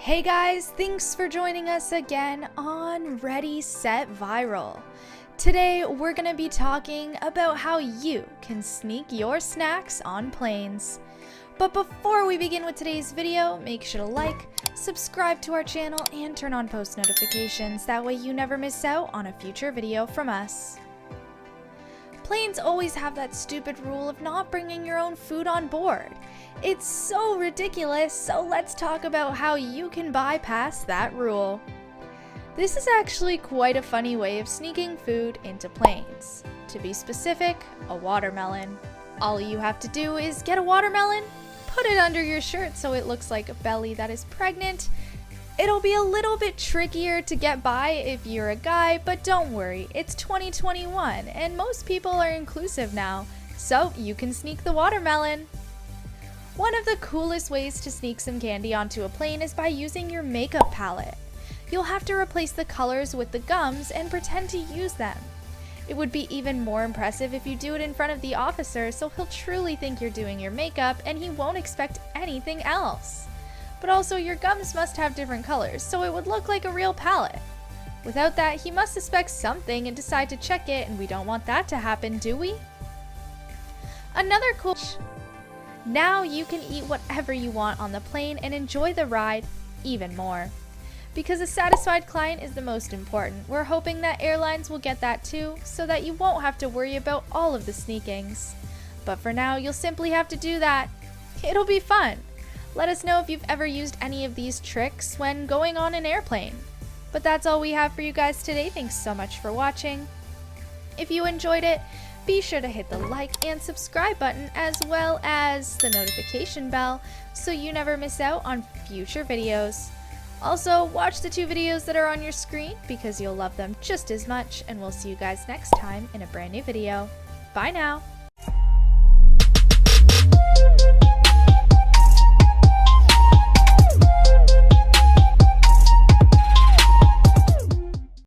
Hey guys, thanks for joining us again on Ready, Set, Viral. Today we're going to be talking about how you can sneak your snacks on planes. But before we begin with today's video, make sure to like, subscribe to our channel, and turn on post notifications. That way you never miss out on a future video from us. Planes always have that stupid rule of not bringing your own food on board. It's so ridiculous, so let's talk about how you can bypass that rule. This is actually quite a funny way of sneaking food into planes. To be specific, a watermelon. All you have to do is get a watermelon, put it under your shirt so it looks like a belly that is pregnant. It'll be a little bit trickier to get by if you're a guy, but don't worry, it's 2021 and most people are inclusive now, so you can sneak the watermelon. One of the coolest ways to sneak some candy onto a plane is by using your makeup palette. You'll have to replace the colors with the gums and pretend to use them. It would be even more impressive if you do it in front of the officer, so he'll truly think you're doing your makeup and he won't expect anything else. But also your gums must have different colors, so it would look like a real palette. Without that, he must suspect something and decide to check it, and we don't want that to happen, do we? Another cool Now you can eat whatever you want on the plane and enjoy the ride even more. Because a satisfied client is the most important, we're hoping that airlines will get that too, so that you won't have to worry about all of the sneakings. But for now, you'll simply have to do that. It'll be fun. Let us know if you've ever used any of these tricks when going on an airplane. But that's all we have for you guys today. Thanks so much for watching. If you enjoyed it, be sure to hit the like and subscribe button as well as the notification bell so you never miss out on future videos. Also, watch the 2 videos that are on your screen because you'll love them just as much, and we'll see you guys next time in a brand new video. Bye now!